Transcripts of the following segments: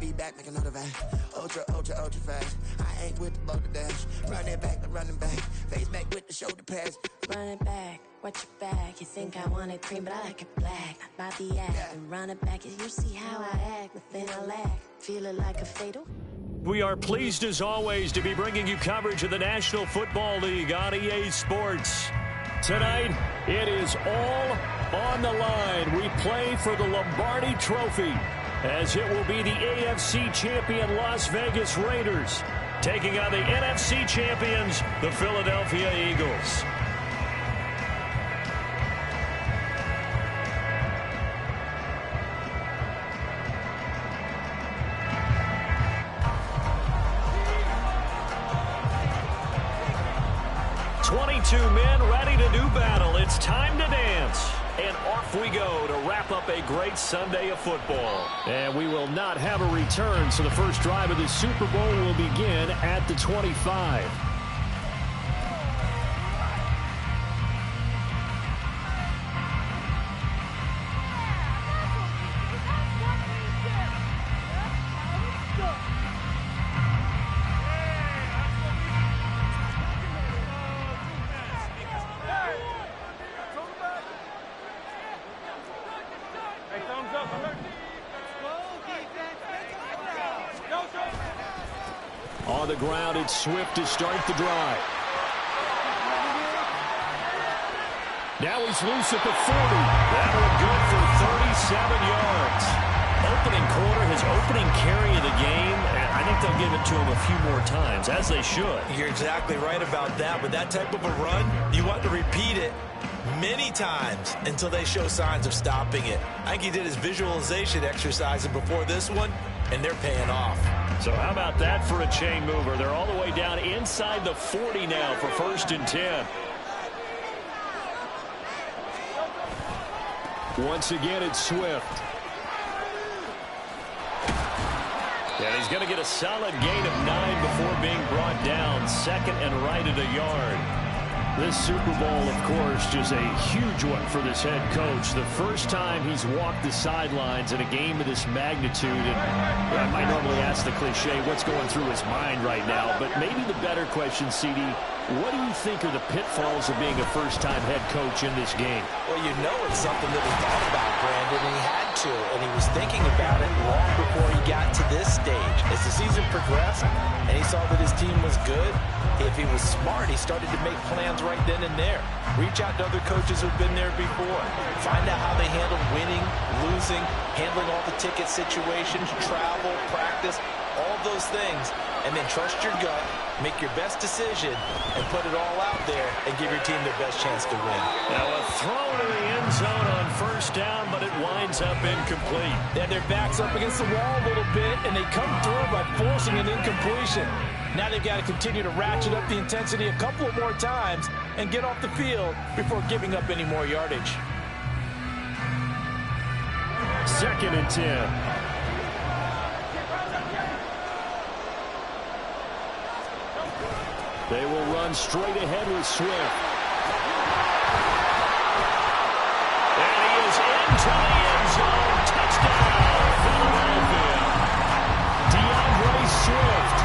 be back, make another van. Ultra, ultra, ultra fast. I ain't with the boulder dash. Running back, the running back. Face back with the shoulder pads. Running back, watch your back. You think I want it cream, but I like it black. Not about the act. And running back, you see how I act. Within a lack, feel it like a fatal. We are pleased as always to be bringing you coverage of the National Football League on EA Sports. Tonight, it is all on the line. We play for the Lombardi Trophy, as it will be the AFC champion Las Vegas Raiders taking on the NFC champions, the Philadelphia Eagles. Men ready to do battle. It's time to dance. And off we go to wrap up a great Sunday of football. And we will not have a return, so the first drive of the Super Bowl will begin at the 25. On the ground, it's Swift to start the drive. Now he's loose at the 40. That one good for 37 yards. Opening quarter, his opening carry of the game, and I think they'll give it to him a few more times, as they should. You're exactly right about that. With that type of a run, you want to repeat it many times until they show signs of stopping it. I think he did his visualization exercise before this one, and they're paying off. So how about that for a chain mover? They're all the way down inside the 40 now for 1st and 10. Once again, it's Swift. And he's going to get a solid gain of 9 before being brought down. 2nd and right at a yard. This Super Bowl, of course, just a huge one for this head coach. The first time he's walked the sidelines in a game of this magnitude. And I might normally ask the cliche, what's going through his mind right now? But maybe the better question, CD, what do you think are the pitfalls of being a first-time head coach in this game? Well, you know it's something that he thought about, Brandon, and he had to. And he was thinking about it long before he got to this stage. As the season progressed and he saw that his team was good, if he was smart, he started to make plans right then and there. Reach out to other coaches who've been there before. Find out how they handled winning, losing, handling all the ticket situations, travel, practice, all those things. And then trust your gut, make your best decision, and put it all out there and give your team their best chance to win. Now a throw to the end zone on 1st down, but it winds up incomplete. Yeah, their back's up against the wall a little bit, and they come through by forcing an incompletion. Now they've got to continue to ratchet up the intensity a couple of more times and get off the field before giving up any more yardage. 2nd and 10. They will run straight ahead with Swift. And he is into the end zone. Touchdown, Philadelphia. DeAndre Swift,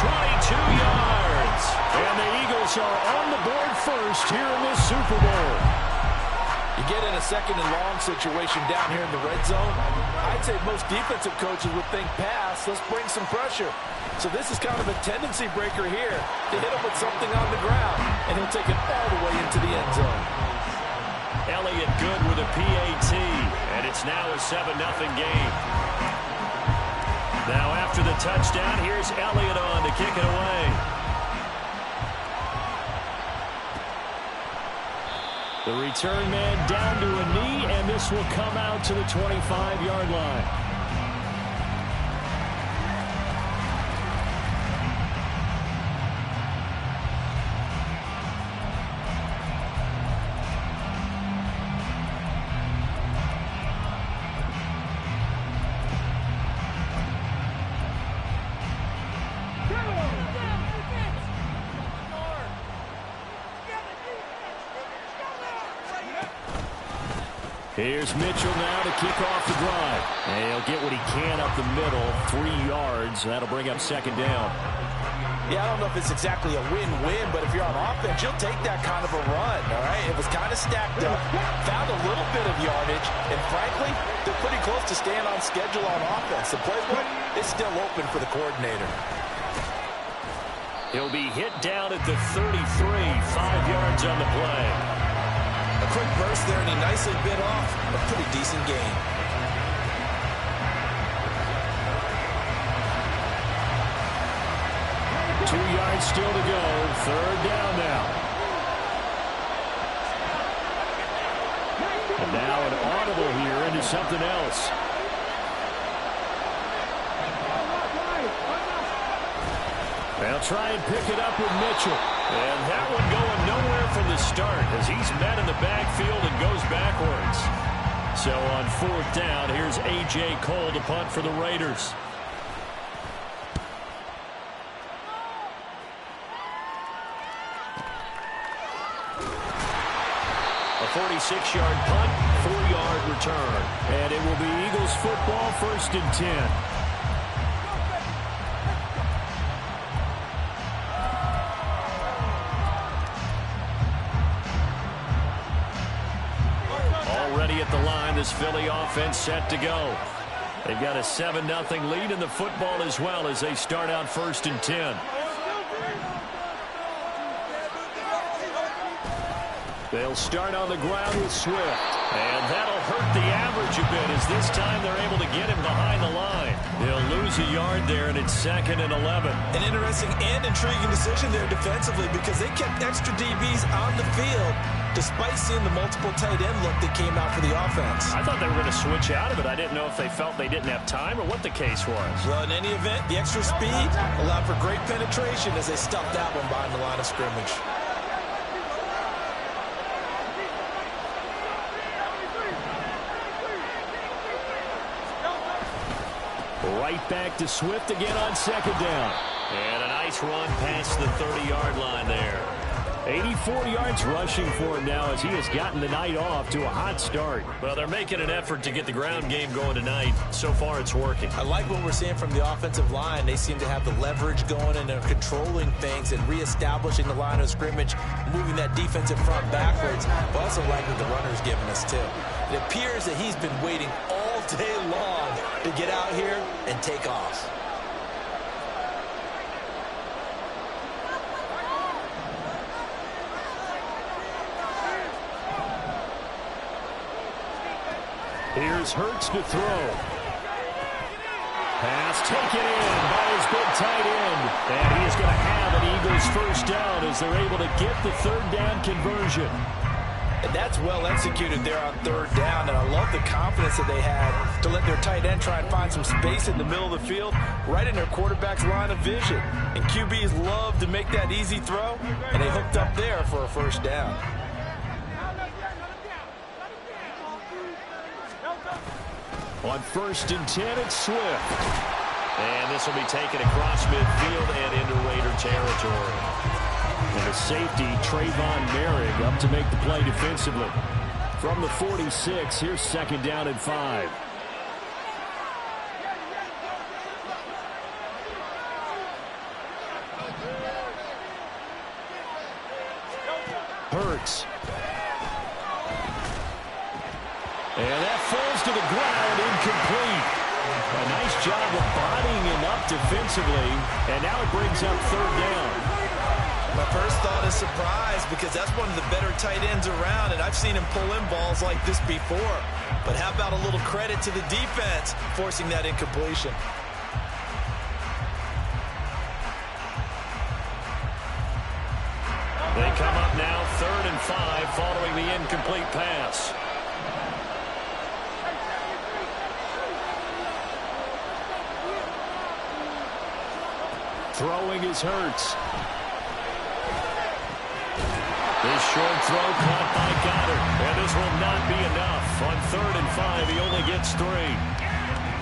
22 yards. And the Eagles are on the board first here in this Super Bowl. You get in a 2nd and long situation down here in the red zone, I'd say most defensive coaches would think pass, let's bring some pressure. So this is kind of a tendency breaker here to hit him with something on the ground, and he'll take it all the way into the end zone. Elliott good with a PAT, and it's now a 7-0 game. Now after the touchdown, here's Elliott on to kick it away. The return man down to a knee, and this will come out to the 25-yard line. Here's Mitchell now to kick off the drive. And he'll get what he can up the middle, 3 yards. That'll bring up second down. Yeah, I don't know if it's exactly a win-win, but if you're on offense, you'll take that kind of a run, all right? It was kind of stacked up, found a little bit of yardage, and frankly, they're pretty close to staying on schedule on offense. The playbook is still open for the coordinator. He'll be hit down at the 33, 5 yards on the play. A quick burst there, and he nicely bit off a pretty decent gain. Two yards still to go. Third down now. And now an audible here into something else. They'll try and pick it up with Mitchell. And that one going nowhere from the start as he's met in the backfield and goes backwards. So on fourth down, here's A.J. Cole to punt for the Raiders. A 46-yard punt, 4-yard return. And it will be Eagles football, 1st and 10. At the line, this Philly offense set to go. They've got a 7-0 lead in the football as well as they start out 1st and 10. They'll start on the ground with Swift. And that'll hurt the average a bit as this time they're able to get him behind the line. They'll lose a yard there, and it's 2nd and 11. An interesting and intriguing decision there defensively because they kept extra DBs on the field despite seeing the multiple tight end look that came out for the offense. I thought they were going to switch out of it. I didn't know if they felt they didn't have time or what the case was. Well, in any event, the extra speed allowed for great penetration as they stuffed that one behind the line of scrimmage. Right back to Swift again on 2nd down. And a nice run past the 30-yard line there. 84 yards rushing for him now as he has gotten the night off to a hot start. Well, they're making an effort to get the ground game going tonight. So far, it's working. I like what we're seeing from the offensive line. They seem to have the leverage going and they're controlling things and reestablishing the line of scrimmage, moving that defensive front backwards. But also like what the runner's giving us, too. It appears that he's been waiting all day long to get out here and take off. Here's Hurts to throw. Pass taken in by his big tight end. And he is going to have an Eagles 1st down as they're able to get the 3rd down conversion. And that's well executed there on 3rd down. And I love the confidence that they had to let their tight end try and find some space in the middle of the field, right in their quarterback's line of vision. And QBs love to make that easy throw, and they hooked up there for a 1st down. On 1st and 10, it's Swift. And this will be taken across midfield and into Raider territory. And a safety, Trayvon Merrick, up to make the play defensively. From the 46, here's 2nd down and 5. Hurts. And that falls to the ground, incomplete. A nice job of bodying him up defensively, and now it brings up 3rd down. My first thought is surprise because that's one of the better tight ends around, and I've seen him pull in balls like this before. But how about a little credit to the defense forcing that incompletion? They come up now 3rd and 5 following the incomplete pass. Throwing is Hurts. This short throw caught by Goddard. And this will not be enough. On 3rd and 5, he only gets 3.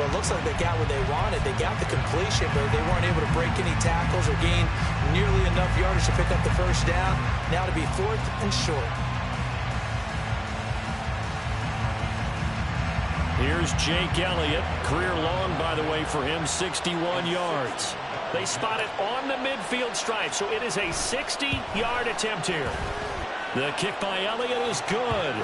Well, it looks like they got what they wanted. They got the completion, but they weren't able to break any tackles or gain nearly enough yardage to pick up the 1st down. Now to be 4th and short. Here's Jake Elliott. Career long, by the way, for him, 61 yards. They spot it on the midfield stripe, so it is a 60-yard attempt here. The kick by Elliott is good.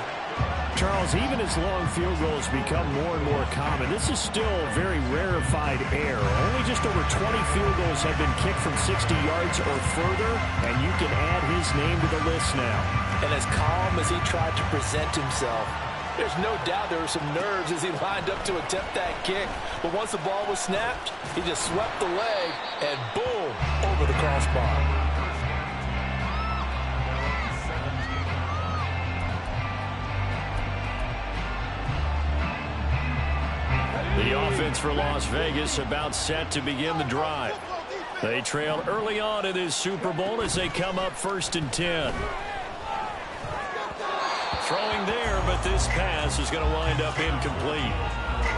Charles, even as long field goals become more and more common, this is still very rarefied air. Only just over 20 field goals have been kicked from 60 yards or further, and you can add his name to the list now. And as calm as he tried to present himself, there's no doubt there were some nerves as he lined up to attempt that kick. But once the ball was snapped, he just swept the leg and boom, over the crossbar. The offense for Las Vegas about set to begin the drive. They trail early on in this Super Bowl as they come up 1st and 10. Throwing there, but this pass is going to wind up incomplete.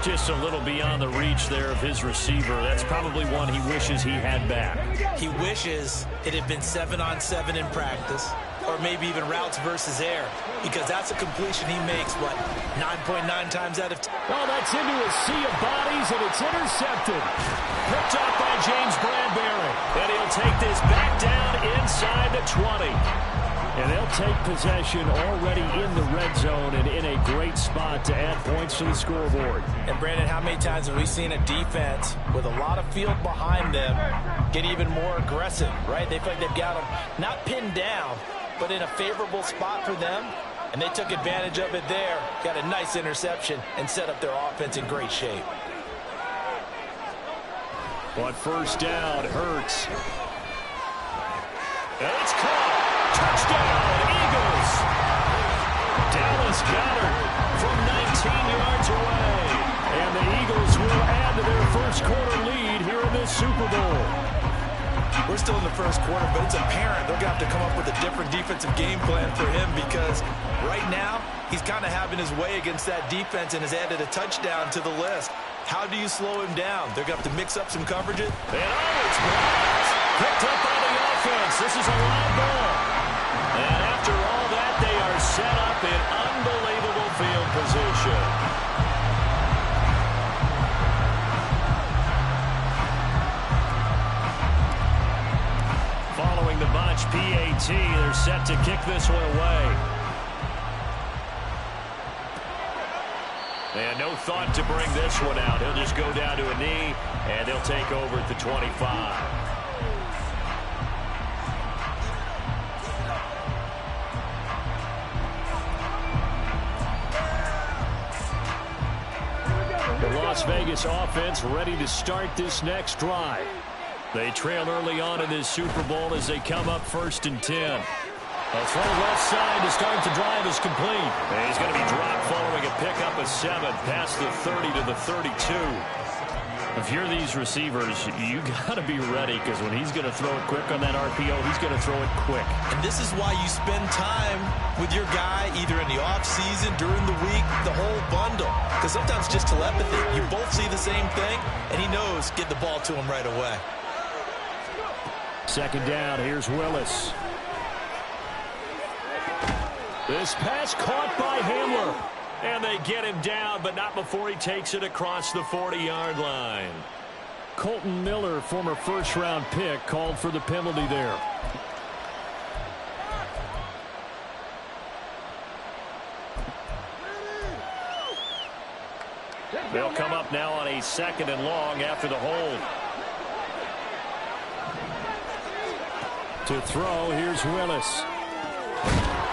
Just a little beyond the reach there of his receiver. That's probably one he wishes he had back. He wishes it had been 7-on-7 in practice, or maybe even routes versus air, because that's a completion he makes, what, 9.9 times out of 10. Oh, that's into a sea of bodies, and it's intercepted. Picked up by James Bradbury. And he'll take this back down inside the 20. And they'll take possession already in the red zone and in a great spot to add points to the scoreboard. And, Brandon, how many times have we seen a defense with a lot of field behind them get even more aggressive, right? They feel like they've got them not pinned down, but in a favorable spot for them, and they took advantage of it there. Got a nice interception and set up their offense in great shape. But first down, Hurts. And it's caught. Touchdown, Eagles. Dallas Goedert from 19 yards away. And the Eagles will add to their first quarter lead here in this Super Bowl. We're still in the first quarter, but it's apparent they're going to have to come up with a different defensive game plan for him, because right now he's kind of having his way against that defense and has added a touchdown to the list. How do you slow him down? They're going to have to mix up some coverages. And it's blocked. Picked up by the offense. This is a live ball. And after all that, they are set up in unbelievable field position. Following the botch PAT, they're set to kick this one away. And no thought to bring this one out. He'll just go down to a knee, and they'll take over at the 25. The Las Vegas offense ready to start this next drive. They trail early on in this Super Bowl as they come up 1st and 10. A throw left side to start the drive is complete. And he's going to be dropped following a pickup of 7 past the 30 to the 32. If you're these receivers, you got to be ready, because when he's going to throw it quick on that RPO, he's going to throw it quick. And this is why you spend time with your guy either in the offseason, during the week, the whole bundle. Because sometimes just telepathy. You both see the same thing, and he knows get the ball to him right away. Second down, here's Willis. This pass caught by Hamler. And they get him down, but not before he takes it across the 40-yard line. Colton Miller, former first-round pick, called for the penalty there. They'll come up now on a 2nd and long after the hold. To throw, here's Willis.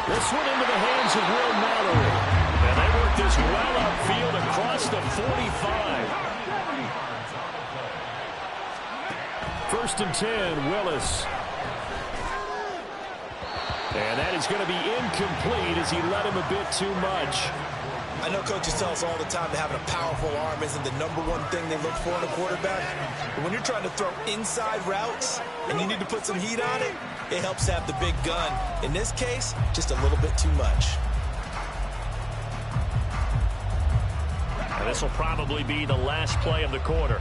This one into the hands of Will Mallory. And they work this well upfield across the 45. 1st and 10, Willis. And that is going to be incomplete as he led him a bit too much. I know coaches tell us all the time that having a powerful arm isn't the #1 thing they look for in a quarterback. But when you're trying to throw inside routes and you need to put some heat on it, it helps have the big gun. In this case, just a little bit too much. And this will probably be the last play of the quarter.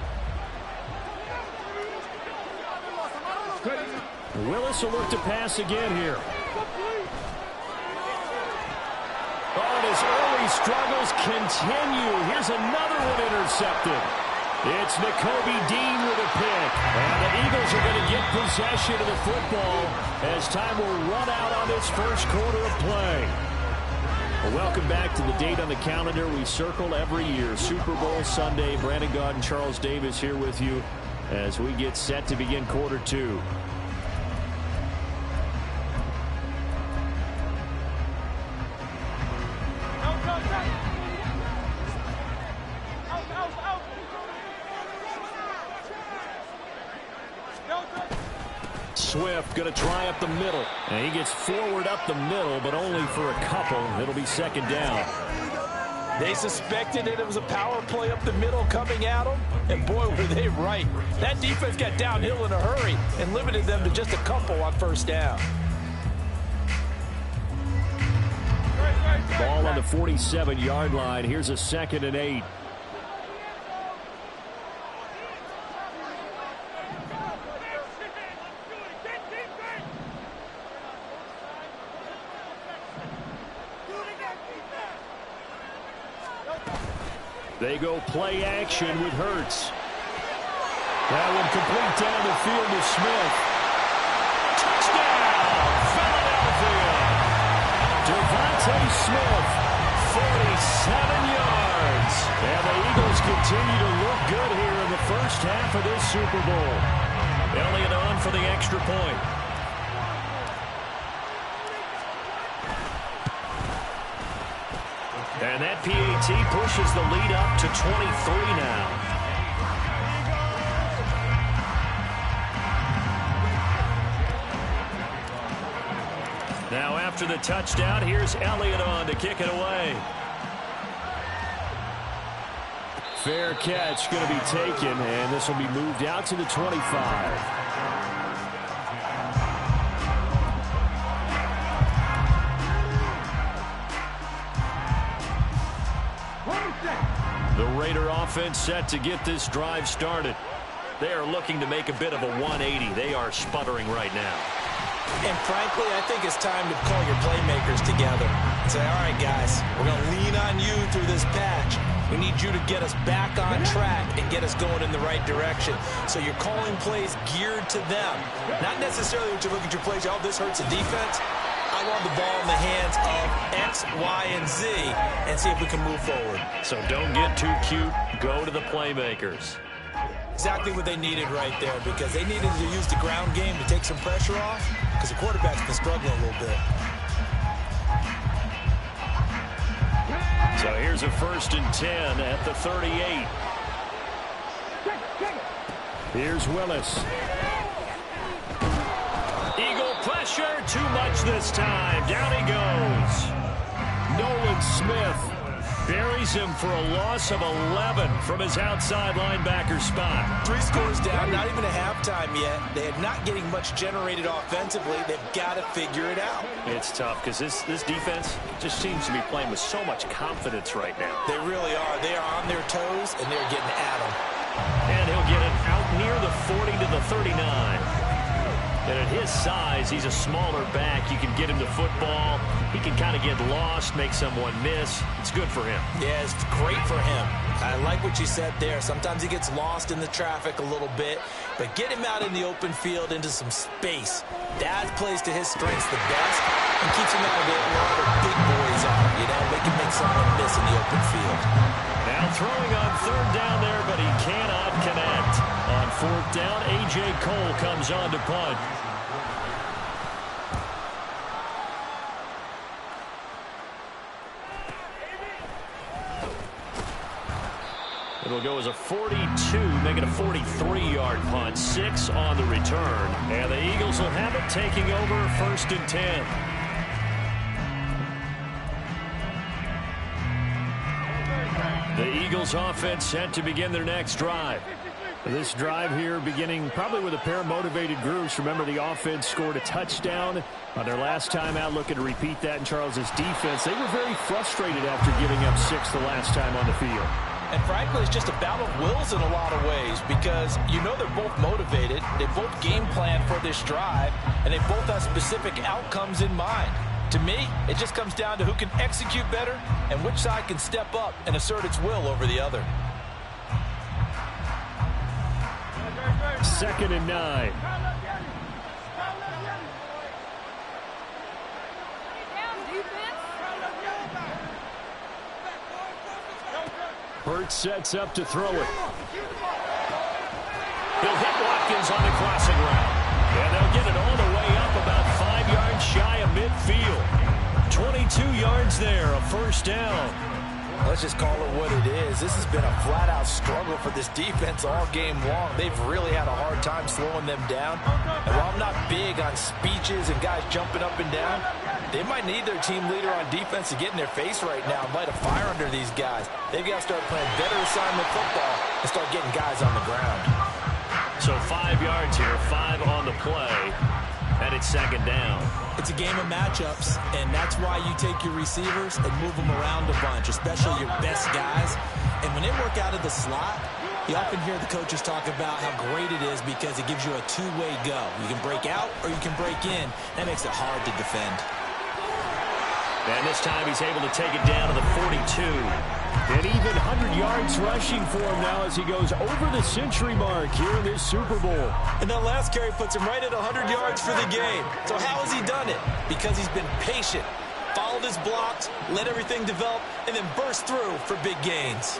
Willis will look to pass again here. Oh, and his early struggles continue. Here's another one intercepted. It's Nakobe Dean with a pick. And the Eagles are going to get possession of the football as time will run out on this first quarter of play. Well, welcome back to the date on the calendar we circle every year. Super Bowl Sunday. Brandon Gaudin and Charles Davis here with you as we get set to begin quarter two. Swift going to try up the middle. And he gets forward up the middle, but only for a couple. It'll be second down. They suspected it was a power play up the middle coming at them, and boy, were they right. That defense got downhill in a hurry and limited them to just a couple on first down. Ball on the 47-yard line. Here's a 2nd and 8. They go play action with Hurts. That one complete down the field to Smith. Touchdown, Philadelphia. Devontae Smith, 47 yards. And the Eagles continue to look good here in the first half of this Super Bowl. Elliott on for the extra point. And that PAT pushes the lead up to 23 now. Now after the touchdown, here's Elliott on to kick it away. Fair catch going to be taken, and this will be moved out to the 25. The Raider offense set to get this drive started. They are looking to make a bit of a 180. They are sputtering right now. And frankly, I think it's time to call your playmakers together and say, all right, guys, we're going to lean on you through this patch. We need you to get us back on track and get us going in the right direction. So you're calling plays geared to them. Not necessarily when you look at your plays, oh, this hurts the defense. I want the ball in the hands of X, Y, and Z and see if we can move forward. So don't get too cute. Go to the playmakers. Exactly what they needed right there, because they needed to use the ground game to take some pressure off, because the quarterback's been struggling a little bit. So here's a 1st and 10 at the 38. Here's Willis. Eagle pressure, too much this time. Down he goes. Nolan Smith buries him for a loss of 11 from his outside linebacker spot. 3 scores down, not even a halftime yet. They are not getting much generated offensively. They've got to figure it out. It's tough because this defense just seems to be playing with so much confidence right now. They really are. They are on their toes, and they're getting at them. And he'll get it out near the 40 to the 39. And at his size, he's a smaller back. You can get him to football. He can kind of get lost, make someone miss. It's good for him. Yeah, it's great for him. I like what you said there. Sometimes he gets lost in the traffic a little bit, but get him out in the open field into some space. That plays to his strengths the best and keeps him out of it where all the big boys are. You know, they can make someone miss in the open field. Now throwing on 3rd down there, but he cannot connect. On 4th down, A.J. Cole comes on to punt. It'll go as a 42, making a 43-yard punt. 6 on the return. And the Eagles will have it, taking over 1st and 10. The Eagles offense set to begin their next drive. This drive here beginning probably with a pair of motivated groups. Remember, the offense scored a touchdown on their last time out. Looking to repeat that in Charles's defense. They were very frustrated after giving up 6 the last time on the field. And frankly, it's just a battle of wills in a lot of ways, because you know they're both motivated. They both game plan for this drive, and they both have specific outcomes in mind. To me, it just comes down to who can execute better and which side can step up and assert its will over the other. 2nd and 9. Hurts sets up to throw it. He'll hit Watkins on the crossing route. And they'll get it all the way up about 5 yards shy of midfield. 22 yards there, a first down. Let's just call it what it is. This has been a flat-out struggle for this defense all game long. They've really had a hard time slowing them down. And while I'm not big on speeches and guys jumping up and down, they might need their team leader on defense to get in their face right now and light a fire under these guys. They've got to start playing better assignment football and start getting guys on the ground. So 5 yards here, 5 on the play, and it's 2nd down. It's a game of matchups, and that's why you take your receivers and move them around a bunch, especially your best guys. And when they work out of the slot, you often hear the coaches talk about how great it is because it gives you a two-way go. You can break out or you can break in. That makes it hard to defend. And this time he's able to take it down to the 42. And even 100 yards rushing for him now as he goes over the century mark here in this Super Bowl. And that last carry puts him right at 100 yards for the game. So how has he done it? Because he's been patient, followed his blocks, let everything develop, and then burst through for big gains.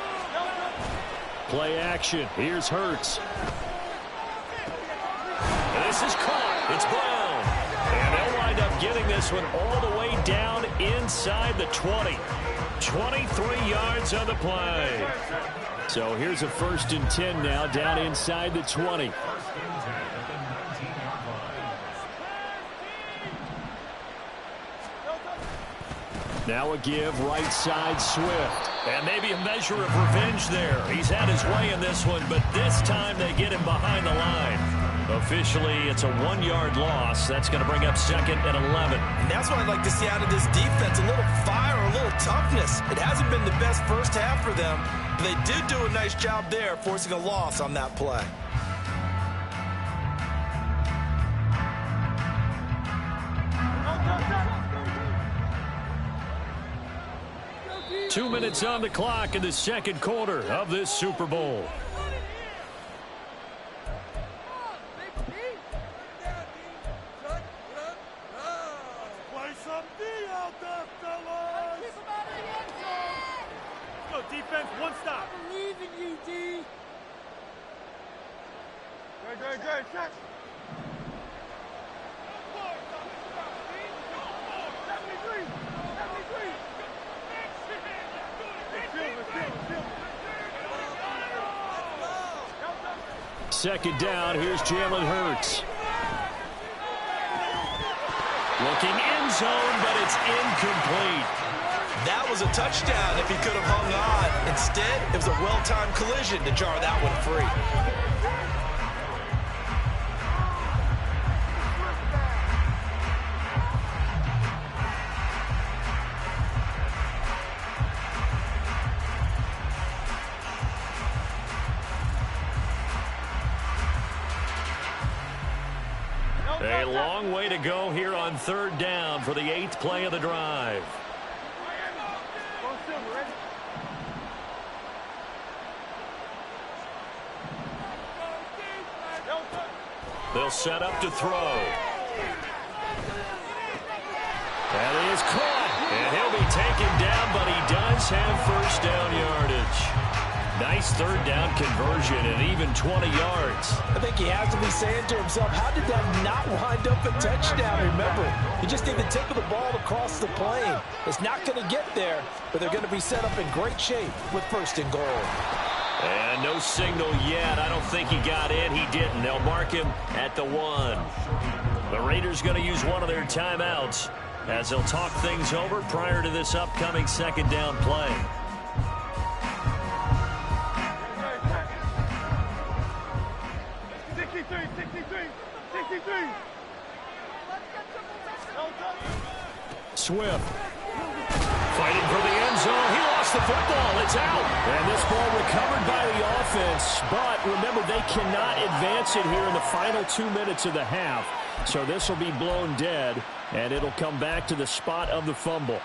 Play action. Here's Hurts. And this is caught. It's Brown. And they'll wind up getting this one all the way down inside the 20. 23 yards on the play. So here's a 1st and 10 now down inside the 20. Now a give right side Swift. And maybe a measure of revenge there. He's had his way in this one, but this time they get him behind the line. Officially, it's a 1-yard loss. That's going to bring up 2nd and 11. And that's what I'd like to see out of this defense, a little fire, a little toughness. It hasn't been the best first half for them, but they did do a nice job there, forcing a loss on that play. Two minutes on the clock in the 2nd quarter of this Super Bowl. Defense, one stop. I believe in you, D. Great, check. Second down, here's Jalen Hurts. Looking end zone, but it's incomplete. That was a touchdown if he could have hung on. Instead, it was a well-timed collision to jar that one free. A long way to go here on 3rd down for the 8th play of the drive. They'll set up to throw. That is caught. And he'll be taken down, but he does have 1st down yardage. Nice 3rd down conversion and even 20 yards. I think he has to be saying to himself, how did that not wind up a touchdown? Remember, you just need the tip of the ball across the plane. It's not going to get there, but they're going to be set up in great shape with 1st and goal. And no signal yet. I don't think he got in. He didn't. They'll mark him at the 1. The Raiders going to use one of their timeouts as they'll talk things over prior to this upcoming 2nd down play. Swift fighting for the end zone. He lost the football. It's out. And this ball recovered by the offense. But remember, they cannot advance it here in the final 2 minutes of the half. So this will be blown dead And it'll come back to the spot of the fumble.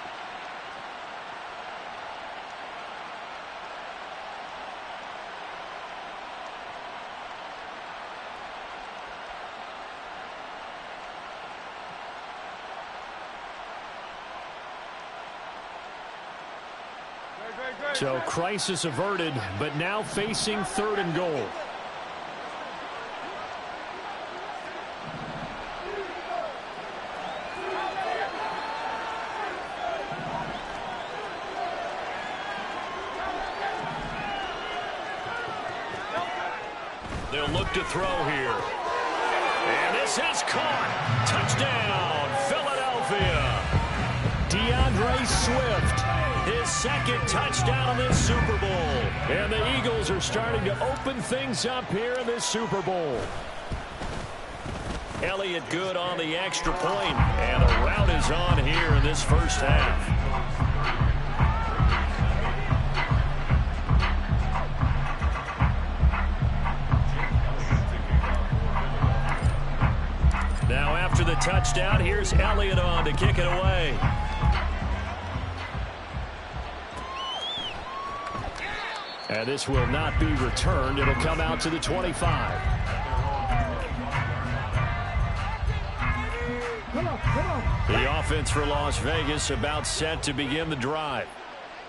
So crisis averted, but now facing 3rd and goal. They'll look to throw here. And this is caught. Touchdown, Philadelphia. DeAndre Swift. His 2nd touchdown in this Super Bowl. And the Eagles are starting to open things up here in this Super Bowl. Elliott good on the extra point, and the rout is on here in this first half. Now after the touchdown, here's Elliott on to kick it away. And this will not be returned. It'll come out to the 25. The offense for Las Vegas about set to begin the drive.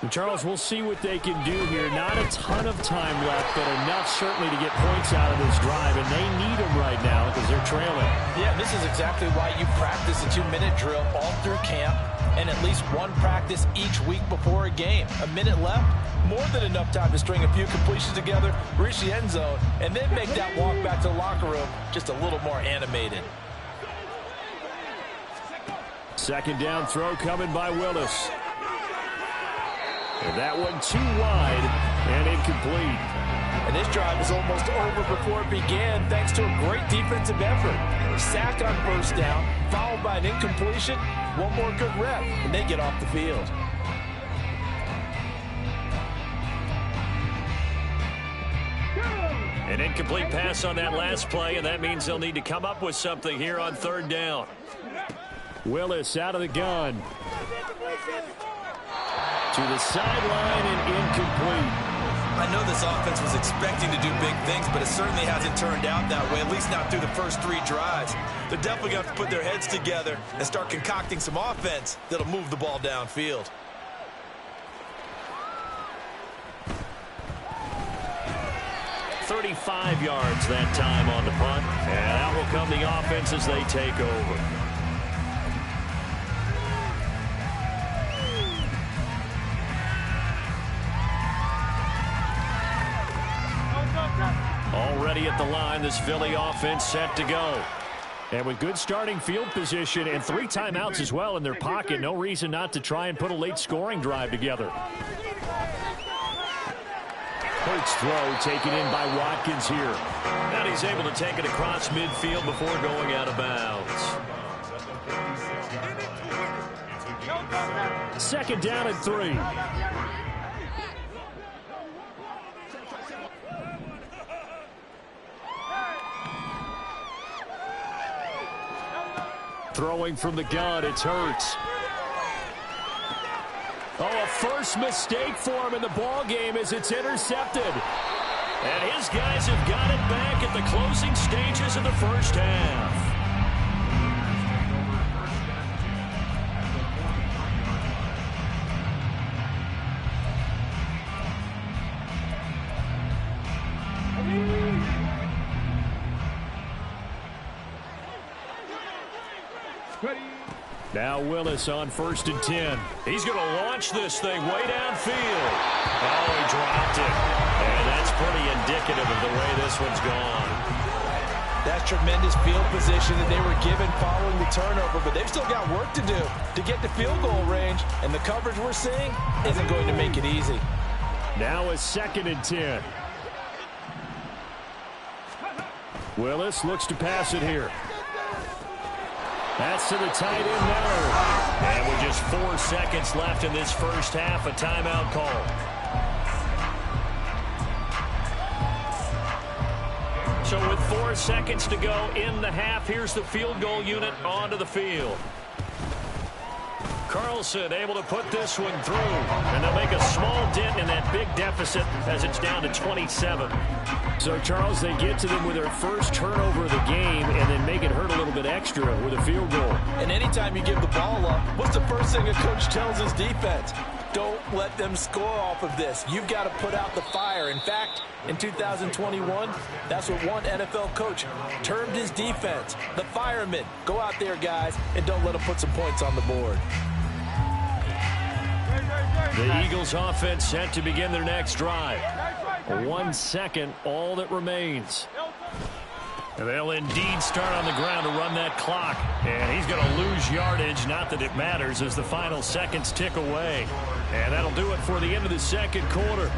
And Charles, we'll see what they can do here. Not a ton of time left, but enough certainly to get points out of this drive. And they need them right now because they're trailing. Yeah, this is exactly why you practice a 2-minute drill all through camp and at least one practice each week before a game. A minute left, more than enough time to string a few completions together, reach the end zone, and then make that walk back to the locker room just a little more animated. 2nd down throw coming by Willis. And that one too wide and incomplete. And this drive is almost over before it began thanks to a great defensive effort. Sack on 1st down, followed by an incompletion, one more good rep, and they get off the field. An incomplete pass on that last play, and that means they'll need to come up with something here on 3rd down. Willis out of the gun. To the sideline and incomplete. I know this offense was expecting to do big things, but it certainly hasn't turned out that way, at least not through the first 3 drives. They're definitely going to have to put their heads together and start concocting some offense that'll move the ball downfield. .35 yards that time on the punt. And out will come the offense as they take over. Already at the line, this Philly offense set to go. And with good starting field position and 3 timeouts as well in their pocket, no reason not to try and put a late scoring drive together. Hurts throw taken in by Watkins here. And he's able to take it across midfield before going out of bounds. 2nd down and 3. Throwing from the gun, it's Hurts. Oh, a first mistake for him in the ball game as it's intercepted. And his guys have got it back at the closing stages of the first half. Now Willis on 1st and 10. He's going to launch this thing way downfield. Oh, he dropped it. And that's pretty indicative of the way this one's gone. That's tremendous field position that they were given following the turnover, but they've still got work to do to get to field goal range, and the coverage we're seeing isn't going to make it easy. Now a 2nd and 10. Willis looks to pass it here. That's to the tight end now. And with just 4 seconds left in this first half, a timeout call. So with 4 seconds to go in the half, here's the field goal unit onto the field. Carlson able to put this one through, and they'll make a small dent in that big deficit as it's down to 27. So, Charles, they get to them with their first turnover of the game and then make it hurt a little bit extra with a field goal. And anytime you give the ball up, what's the first thing a coach tells his defense? Don't let them score off of this. You've got to put out the fire. In fact, in 2021, that's what one NFL coach termed his defense, the firemen. Go out there, guys, and don't let them put some points on the board. The Eagles offense set to begin their next drive. 1 second, all that remains. And they'll indeed start on the ground to run that clock. And he's going to lose yardage, not that it matters, as the final seconds tick away. And that'll do it for the end of the second quarter.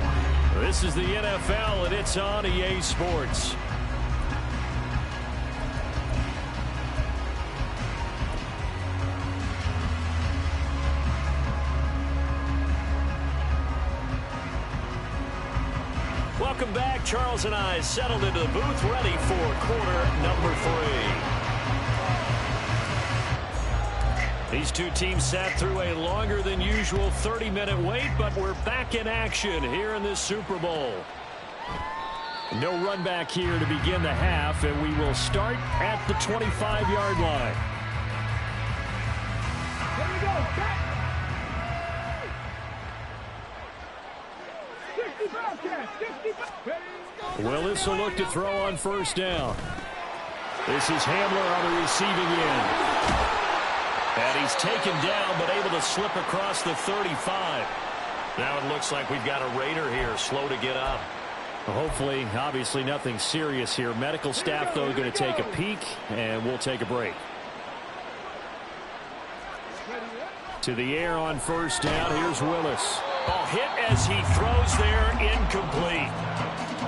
This is the NFL, and it's on EA Sports. Welcome back. Charles and I settled into the booth, ready for quarter number 3. These two teams sat through a longer than usual 30-minute wait, but we're back in action here in this Super Bowl. No run back here to begin the half, and we will start at the 25-yard line. Here we go. Back. Willis will look to throw on first down. This is Hamler on the receiving end. And he's taken down, but able to slip across the 35. Now it looks like we've got a Raider here, slow to get up. Hopefully, obviously nothing serious here. Medical staff, though, going to take a peek, and we'll take a break. To the air on first down. Here's Willis. Ball hit as he throws there, incomplete.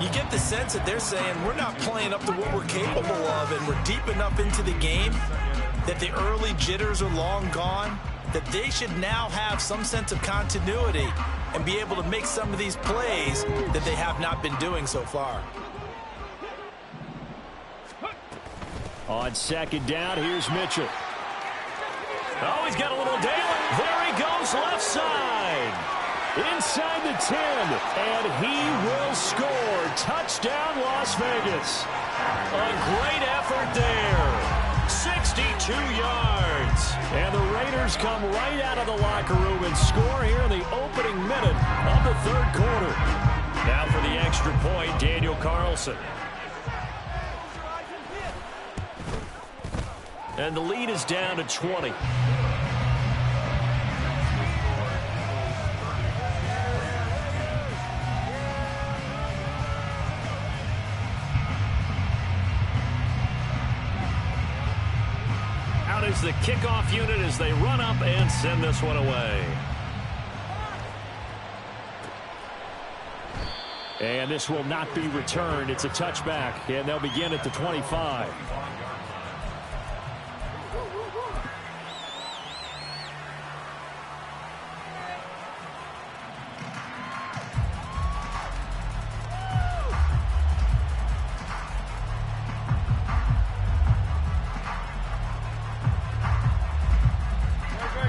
You get the sense that they're saying we're not playing up to what we're capable of, and we're deep enough into the game that the early jitters are long gone, that they should now have some sense of continuity and be able to make some of these plays that they have not been doing so far. On second down, here's Mitchell. Oh, he's got a little Dale. There he goes, left side. Inside the 10, and he will score. Touchdown, Las Vegas. A great effort there. 62 yards. And the Raiders come right out of the locker room and score here in the opening minute of the third quarter. Now for the extra point, Daniel Carlson. And the lead is down to 20. Out is the kickoff unit as they run up and send this one away. And this will not be returned. It's a touchback, and they'll begin at the 25.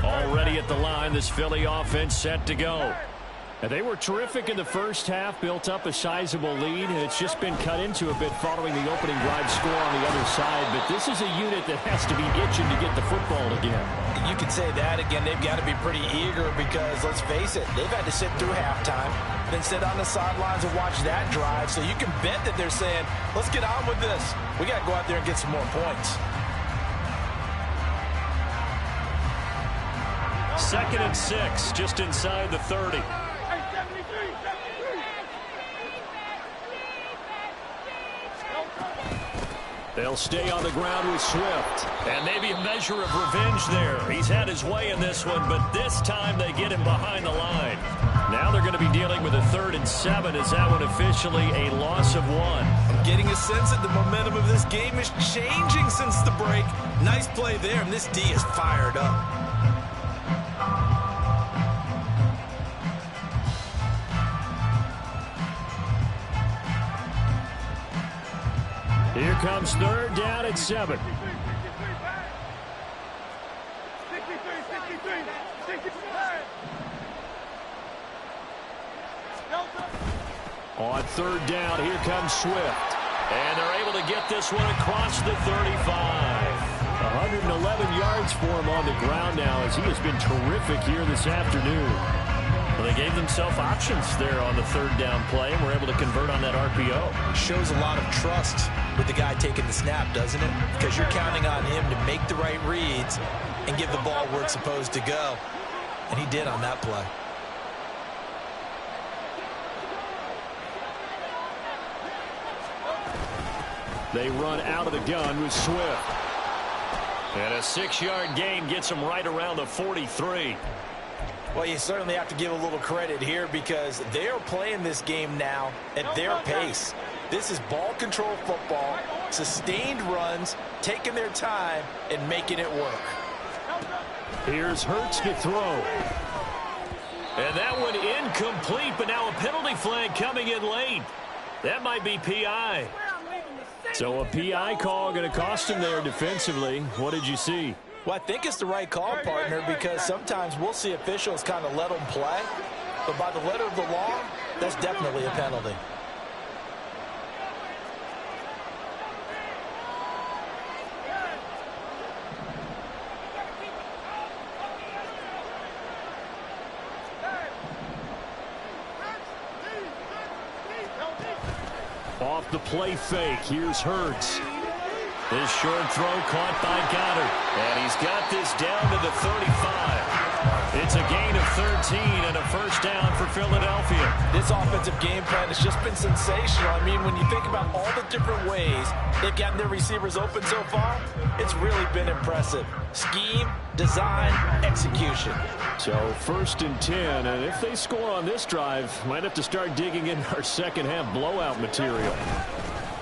Already at the line, this Philly offense set to go. And they were terrific in the first half, built up a sizable lead, and it's just been cut into a bit following the opening drive score on the other side. But this is a unit that has to be itching to get the football again. You could say that again. They've got to be pretty eager because, let's face it, they've had to sit through halftime, then sit on the sidelines and watch that drive. So you can bet that they're saying, let's get on with this. We got to go out there and get some more points. Second and 6, just inside the 30. They'll stay on the ground with Swift. And maybe a measure of revenge there. He's had his way in this one, but this time they get him behind the line. Now they're going to be dealing with a 3rd and 7. Is that one officially a loss of 1? I'm getting a sense that the momentum of this game is changing since the break. Nice play there, and this D is fired up. Here comes 3rd down at 7. On third down, here comes Swift. And they're able to get this one across the 35. 111 yards for him on the ground now as he has been terrific here this afternoon. Well, they gave themselves options there on the third down play and were able to convert on that RPO. Shows a lot of trust with the guy taking the snap, doesn't it? Because you're counting on him to make the right reads and give the ball where it's supposed to go. And he did on that play. They run out of the gun with Swift. And a 6-yard gain gets them right around the 43. Well, you certainly have to give a little credit here because they are playing this game now at their pace. This is ball control football, sustained runs, taking their time, and making it work. Here's Hurts to throw. And that one incomplete, but now a penalty flag coming in late. That might be PI. So a PI call going to cost him there defensively. What did you see? Well, I think it's the right call, partner, because sometimes we'll see officials kind of let them play. But by the letter of the law, that's definitely a penalty. Off the play fake, here's Hurts. This short throw caught by Goddard. And he's got this down to the 35. It's a gain of 13 and a first down for Philadelphia. This offensive game plan has just been sensational. I mean, when you think about all the different ways they've gotten their receivers open so far, it's really been impressive. Scheme, design, execution. So 1st and 10, and if they score on this drive, might have to start digging in our second half blowout material.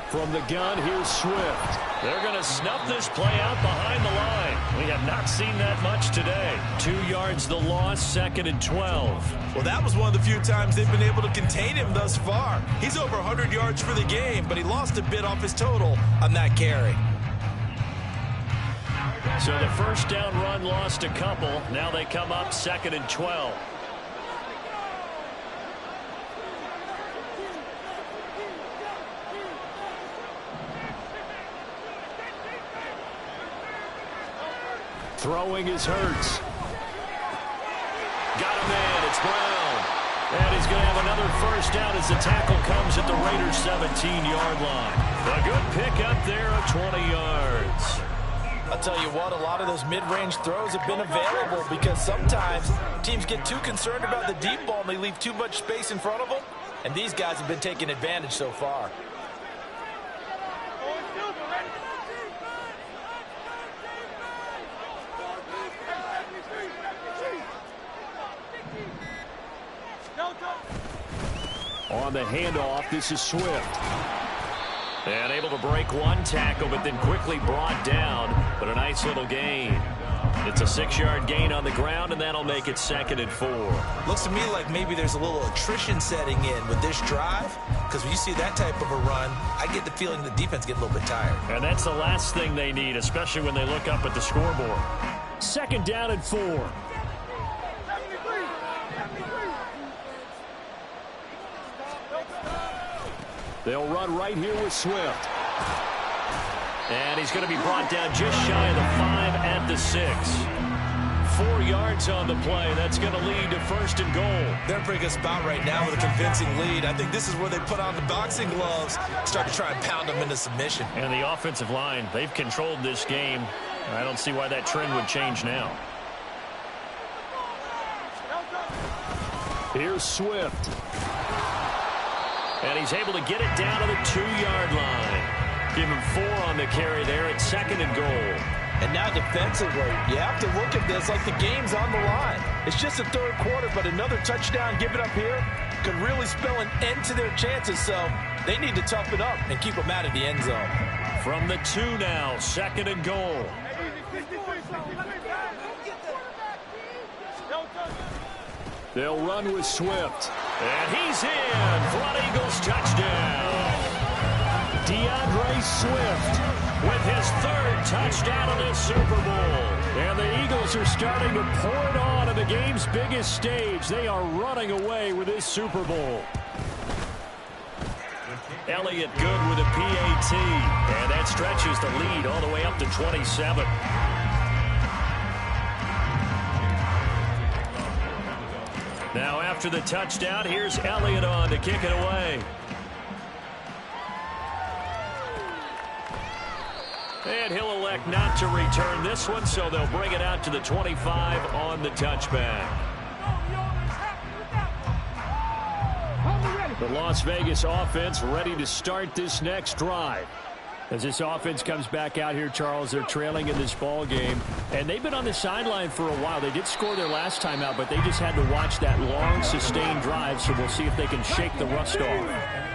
From the gun, here's Swift. They're going to snuff this play out behind the line. We have not seen that much today. 2 yards the loss, 2nd and 12. Well, that was one of the few times they've been able to contain him thus far. He's over 100 yards for the game, but he lost a bit off his total on that carry. So the first down run lost a couple. Now they come up 2nd and 12. Throwing is Hurts. Got him in. It's Brown. And he's going to have another first down as the tackle comes at the Raiders' 17-yard line. A good pickup there of 20 yards. I'll tell you what, a lot of those mid-range throws have been available because sometimes teams get too concerned about the deep ball and they leave too much space in front of them. And these guys have been taking advantage so far. On the handoff, this is Swift. And able to break one tackle, but then quickly brought down. But a nice little gain. It's a 6-yard gain on the ground, and that'll make it 2nd and 4. Looks to me like maybe there's a little attrition setting in with this drive. Because when you see that type of a run, I get the feeling the defense gets a little bit tired. And that's the last thing they need, especially when they look up at the scoreboard. 2nd down and 4. They'll run right here with Swift. And he's going to be brought down just shy of the 5 at the 6. 4 yards on the play. That's going to lead to 1st and goal. They're in a pretty good spot right now with a convincing lead. I think this is where they put on the boxing gloves, start to try and pound them into submission. And the offensive line, they've controlled this game. I don't see why that trend would change now. Here's Swift. And he's able to get it down to the 2-yard line. Give him 4 on the carry there at 2nd and goal. And now defensively, you have to look at this like the game's on the line. It's just the 3rd quarter, but another touchdown given up here could really spell an end to their chances. So they need to toughen up and keep them out of the end zone. From the 2 now, 2nd and goal. They'll run with Swift. And he's in for an Eagles touchdown. DeAndre Swift with his third touchdown of this Super Bowl. And the Eagles are starting to pour it on the game's biggest stage. They are running away with this Super Bowl. Elliott good with a PAT. And that stretches the lead all the way up to 27. Now after the touchdown, here's Elliott on to kick it away. And he'll elect not to return this one, so they'll bring it out to the 25 on the touchback. The Las Vegas offense ready to start this next drive. As this offense comes back out here, Charles, they're trailing in this ball game. And they've been on the sideline for a while. They did score their last time out, but they just had to watch that long, sustained drive. So we'll see if they can shake the rust off.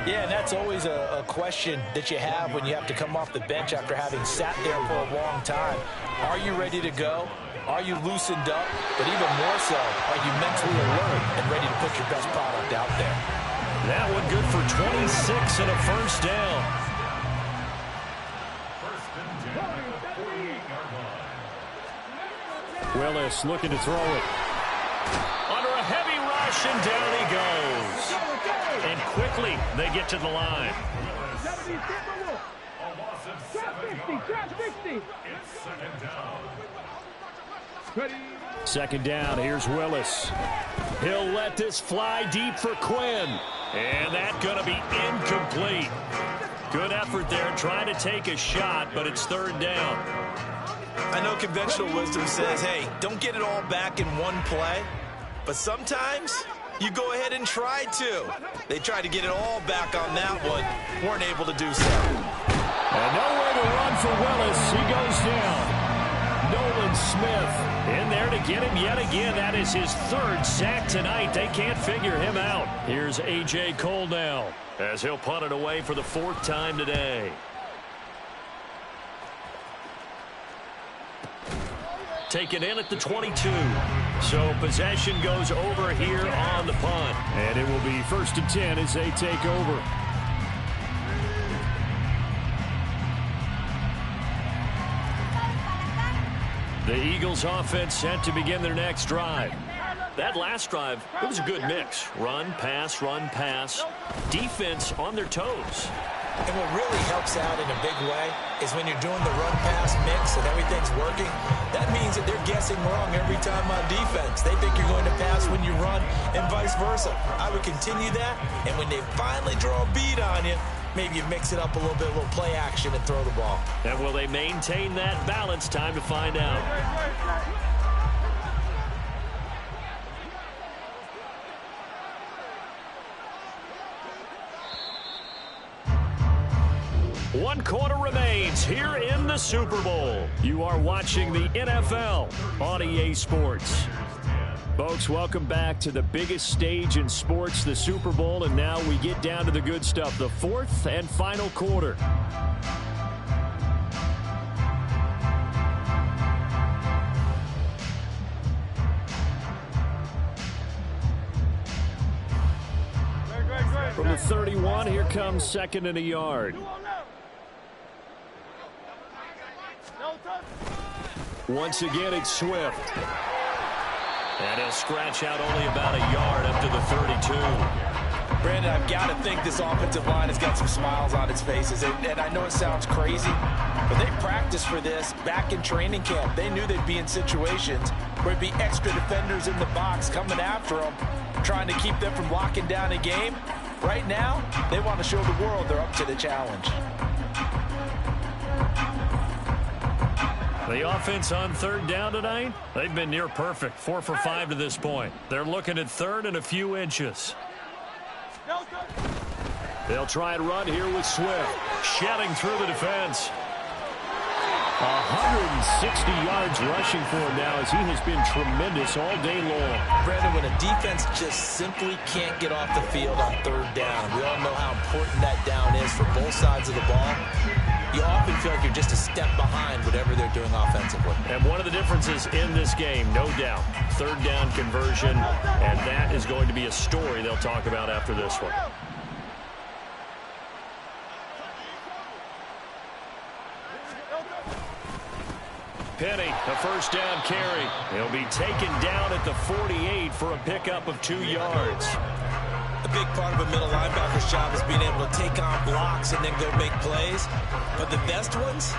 Yeah, and that's always a question that you have when you have to come off the bench after having sat there for a long time. Are you ready to go? Are you loosened up? But even more so, are you mentally alert and ready to put your best product out there? That one good for 26 and a first down. Willis looking to throw it. Under a heavy rush, and down he goes. And quickly, they get to the line. Second down, here's Willis. He'll let this fly deep for Quinn. And that's going to be incomplete. Good effort there, trying to take a shot, but it's third down. I know conventional wisdom says, hey, don't get it all back in one play. But sometimes you go ahead and try to. They tried to get it all back on that one. Weren't able to do so. And nowhere to run for Willis. He goes down. Nolan Smith in there to get him yet again. That is his third sack tonight. They can't figure him out. Here's A.J. Cole now as he'll punt it away for the fourth time today. Taken in at the 22. So possession goes over here on the punt. And it will be 1st and 10 as they take over. The Eagles offense set to begin their next drive. That last drive, it was a good mix. Run, pass, defense on their toes. And what really helps out in a big way is when you're doing the run-pass mix and everything's working, that means that they're guessing wrong every time on defense. They think you're going to pass when you run and vice versa. I would continue that, and when they finally draw a bead on you, maybe you mix it up a little bit, a little play action and throw the ball. And will they maintain that balance? Time to find out. One quarter remains here in the Super Bowl. You are watching the NFL on EA Sports. Folks, welcome back to the biggest stage in sports, the Super Bowl, and now we get down to the good stuff, the fourth and final quarter. From the 31, here comes 2nd and a yard. Once again, it's Swift. And he'll scratch out only about a yard up to the 32. Brandon, I've got to think this offensive line has got some smiles on its faces. And I know it sounds crazy, but they practiced for this back in training camp. They knew they'd be in situations where it'd be extra defenders in the box coming after them, trying to keep them from locking down a game. Right now, they want to show the world they're up to the challenge. The offense on third down tonight, they've been near perfect, 4 for 5 to this point. They're looking at third and a few inches. They'll try and run here with Swift, shedding through the defense. 160 yards rushing for him now as he has been tremendous all day long. Brandon, when a defense just simply can't get off the field on third down, we all know how important that down is for both sides of the ball. You often feel like you're just a step behind whatever they're doing offensively. And one of the differences in this game, no doubt, third down conversion, and that is going to be a story they'll talk about after this one. Penny, a first down carry. He'll be taken down at the 48 for a pickup of 2 yards. A big part of a middle linebacker's job is being able to take on blocks and then go make plays. But the best ones,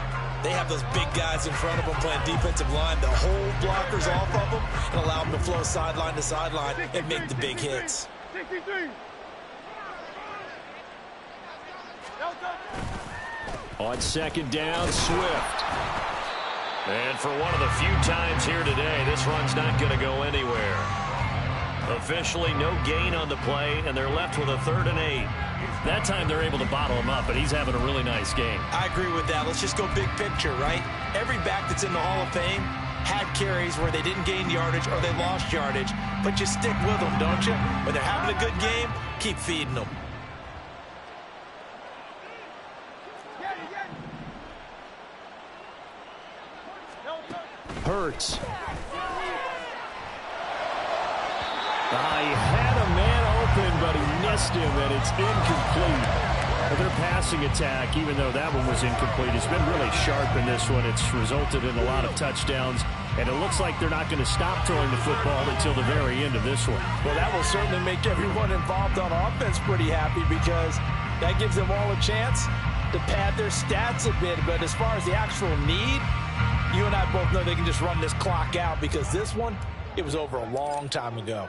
they have those big guys in front of them playing defensive line to hold blockers off of them and allow them to flow sideline to sideline and make the big hits. 63. On second down, Swift. And for one of the few times here today, this run's not going to go anywhere. Officially no gain on the play, and they're left with a 3rd and 8. That time they're able to bottle him up, but he's having a really nice game. I agree with that. Let's just go big picture, right? Every back that's in the Hall of Fame had carries where they didn't gain yardage or they lost yardage, but you stick with them, don't you? When they're having a good game, keep feeding them. Hurts. He had a man open, but he missed him, and it's incomplete. Their passing attack, even though that one was incomplete, has been really sharp in this one. It's resulted in a lot of touchdowns, and it looks like they're not going to stop throwing the football until the very end of this one. Well, that will certainly make everyone involved on offense pretty happy because that gives them all a chance to pad their stats a bit. But as far as the actual need, you and I both know they can just run this clock out because this one, it was over a long time ago.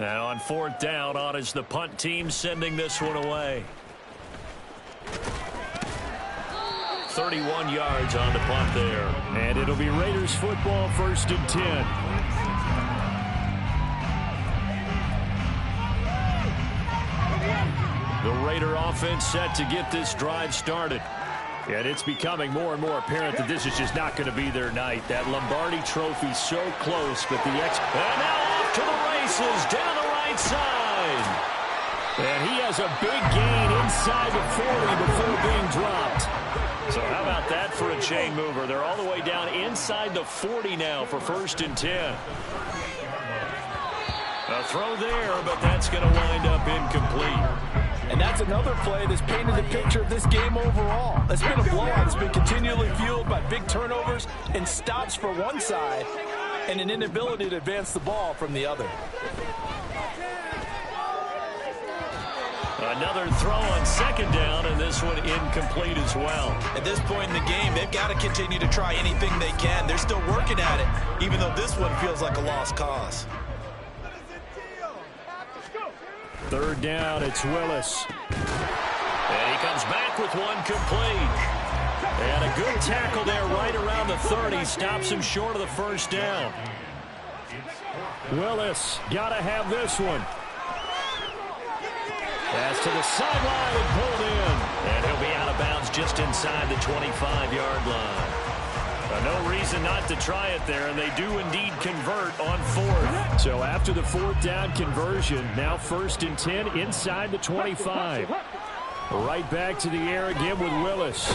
Now on 4th down, on is the punt team sending this one away. 31 yards on the punt there. And it'll be Raiders football, 1st and 10. The Raider offense set to get this drive started. And it's becoming more and more apparent that this is just not going to be their night. That Lombardi trophy so close, but and now off to the races down the right side. And he has a big gain inside the 40 before being dropped. So how about that for a chain mover? They're all the way down inside the 40 now for 1st and 10. A throw there, but that's going to wind up incomplete. And that's another play that's painted the picture of this game overall. It's been a blowout. It's been continually fueled by big turnovers and stops for one side and an inability to advance the ball from the other. Another throw on 2nd down, and this one incomplete as well. At this point in the game, they've got to continue to try anything they can. They're still working at it, even though this one feels like a lost cause. 3rd down, it's Willis. And he comes back with one complete. And a good tackle there right around the 30. Stops him short of the 1st down. Willis, got to have this one. Pass to the sideline and pulled in. And he'll be out of bounds just inside the 25-yard line. No reason not to try it there, and they do indeed convert on 4th. So after the 4th down conversion, now 1st and 10 inside the 25. Right back to the air again with Willis.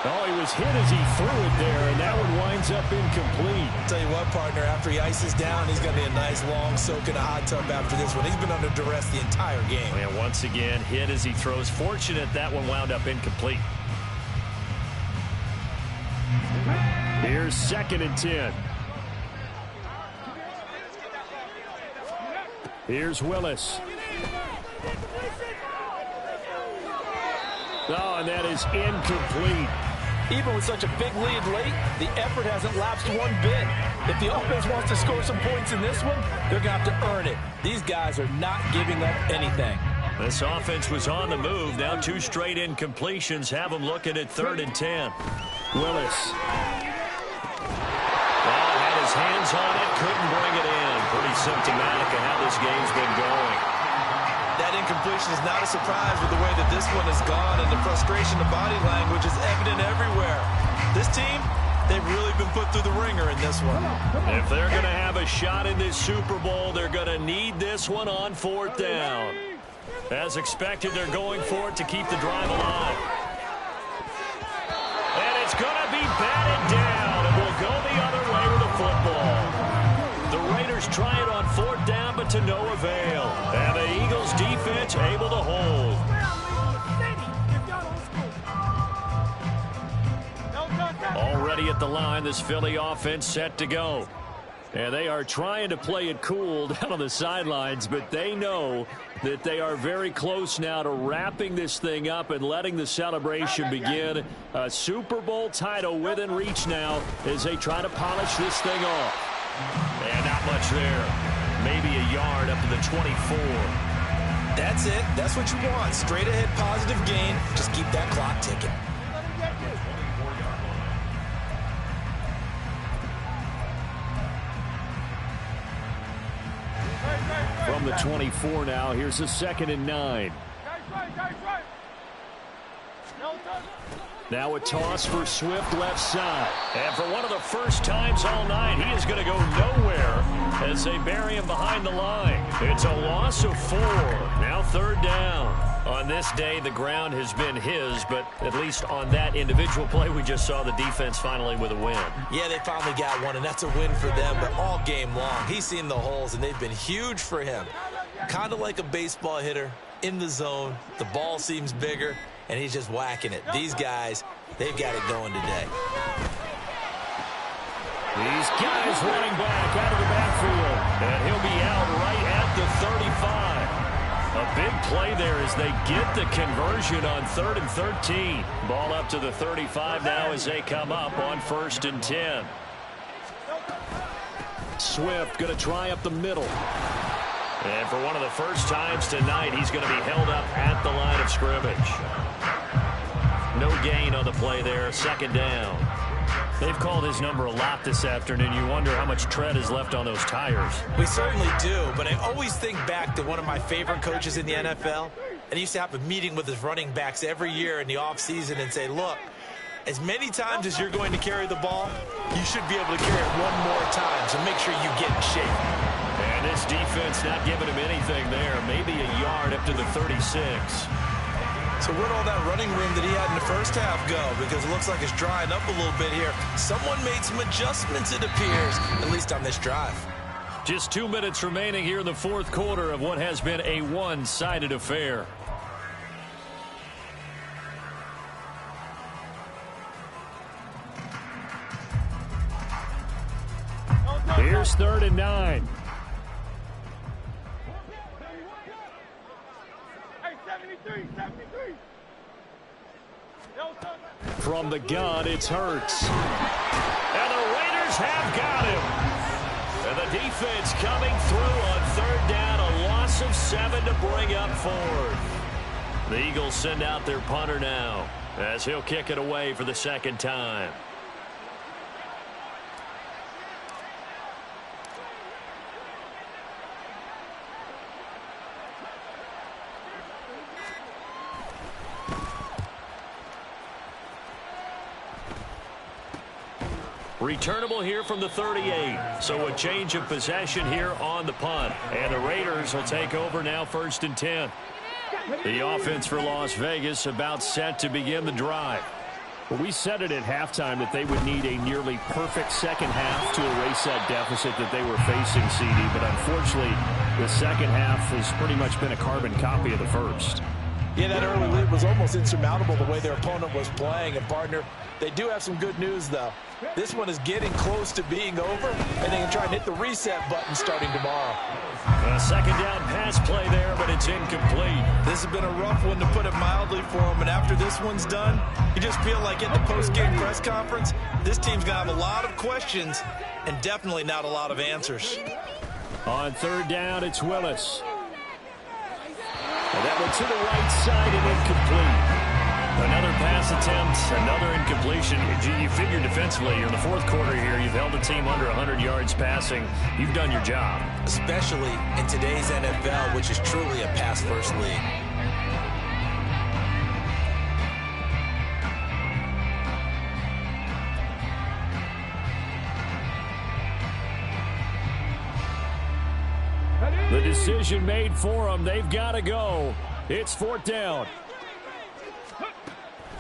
Oh, he was hit as he threw it there, and that one winds up incomplete. I'll tell you what, partner, after he ices down, he's going to be a nice long soak in a hot tub after this one. He's been under duress the entire game. And once again, hit as he throws. Fortunate that one wound up incomplete. Here's 2nd and 10. Here's Willis. Oh, and that is incomplete. Even with such a big lead late, the effort hasn't lapsed one bit. If the offense wants to score some points in this one, they're going to have to earn it. These guys are not giving up anything. This offense was on the move. Now 2 straight incompletions have them looking at 3rd and 10. Willis. Had his hands on it, couldn't bring it in. Pretty symptomatic of how this game's been going. That incompletion is not a surprise with the way that this one has gone, and the frustration, the body language is evident everywhere. This team, they've really been put through the ringer in this one. If they're going to have a shot in this Super Bowl, they're going to need this one on 4th down. As expected, they're going for it to keep the drive alive. And it's going to be batted down, and we'll go the other way with the football. The Raiders try it on 4th down, but to no avail. And the Eagles defense able to hold. ready at the line. This Philly offense set to go. And they are trying to play it cool down on the sidelines, but they know that they are very close now to wrapping this thing up and letting the celebration begin. A Super Bowl title within reach now as they try to polish this thing off. And not much there. Maybe a yard up to the 24. That's it. That's what you want. Straight ahead positive gain. Just keep that clock ticking. From the 24 now, here's a 2nd and 9. Now a toss for Swift left side. And for one of the first times all night, he is going to go nowhere as they bury him behind the line. It's a loss of 4. Now 3rd down. On this day, the ground has been his, but at least on that individual play, we just saw the defense finally with a win. Yeah, they finally got one, and that's a win for them, but all game long, he's seen the holes, and they've been huge for him. Kind of like a baseball hitter in the zone. The ball seems bigger, and he's just whacking it. These guys, they've got it going today. These guys running back out of the backfield, and he'll be out right at the 35. A big play there as they get the conversion on 3rd and 13. Ball up to the 35 now as they come up on 1st and 10. Swift going to try up the middle. And for one of the first times tonight, he's going to be held up at the line of scrimmage. No gain on the play there, 2nd down. They've called his number a lot this afternoon. You wonder how much tread is left on those tires. We certainly do, but I always think back to one of my favorite coaches in the NFL. And he used to have a meeting with his running backs every year in the offseason and say, look, as many times as you're going to carry the ball, you should be able to carry it one more time, so make sure you get in shape. And this defense not giving him anything there. Maybe a yard up to the 36. So where'd all that running room that he had in the first half go? Because it looks like it's drying up a little bit here. Someone made some adjustments, it appears, at least on this drive. Just 2 minutes remaining here in the 4th quarter of what has been a one-sided affair. Here's 3rd and 9. From the gun, it's Hurts. And the Raiders have got him. And the defense coming through on 3rd down. A loss of 7 to bring up 4th. The Eagles send out their punter now as he'll kick it away for the 2nd time. Returnable here from the 38. So a change of possession here on the punt. And the Raiders will take over now 1st and 10. The offense for Las Vegas about set to begin the drive. Well, we said it at halftime that they would need a nearly perfect second half to erase that deficit that they were facing, CD. But unfortunately, the second half has pretty much been a carbon copy of the first. Yeah, that early lead was almost insurmountable the way their opponent was playing. And, partner, they do have some good news, though. This one is getting close to being over, and they can try and hit the reset button starting tomorrow. A 2nd down pass play there, but it's incomplete. This has been a rough one, to put it mildly, for them. And after this one's done, you just feel like at the post-game press conference, this team's going to have a lot of questions and definitely not a lot of answers. On 3rd down, it's Willis. And that one to the right side and incomplete. Another pass attempt, another incompletion. You figure defensively, in the 4th quarter here, you've held a team under 100 yards passing. You've done your job. Especially in today's NFL, which is truly a pass-first league. The decision made for them. They've got to go. It's 4th down.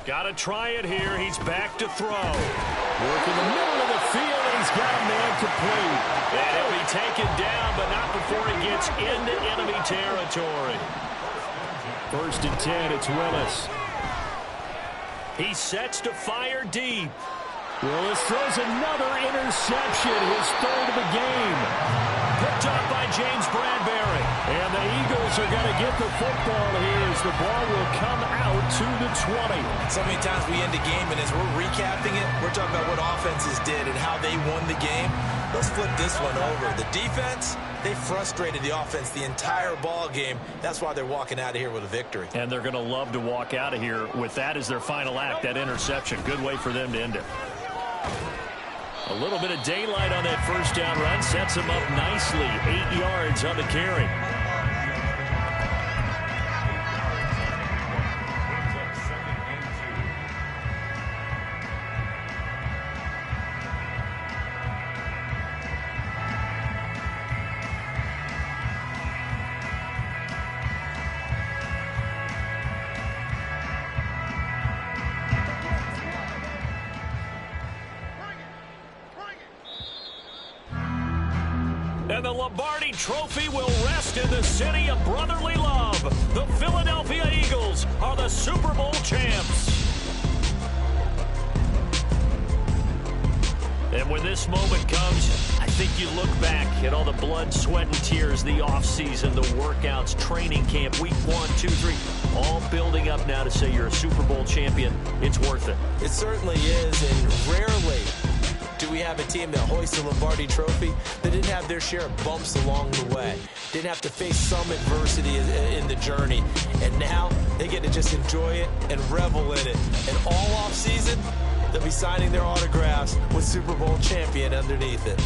Got to try it here. He's back to throw. Working the middle of the field. He's got a man complete. And he'll be taken down, but not before he gets into enemy territory. 1st and 10. It's Willis. He sets to fire deep. Willis throws another interception, his third of the game. Picked up by James Bradbury. And the Eagles are going to get the football here as the ball will come out to the 20. So many times we end the game, and as we're recapping it, we're talking about what offenses did and how they won the game. Let's flip this one over. The defense, they frustrated the offense the entire ball game. That's why they're walking out of here with a victory. And they're going to love to walk out of here with that as their final act, that interception. Good way for them to end it. A little bit of daylight on that first down run sets him up nicely. 8 yards on the carry. And the Lombardi Trophy will rest in the city of brotherly love. The Philadelphia Eagles are the Super Bowl champs. And when this moment comes, I think you look back at all the blood, sweat, and tears, the offseason, the workouts, training camp, week 1, 2, 3, all building up now to say you're a Super Bowl champion. It's worth it. It certainly is, and rarely do we have a team that hoists a Lombardi Trophy that didn't have their share of bumps along the way, didn't have to face some adversity in the journey, and now they get to just enjoy it and revel in it. And all offseason, they'll be signing their autographs with Super Bowl champion underneath it.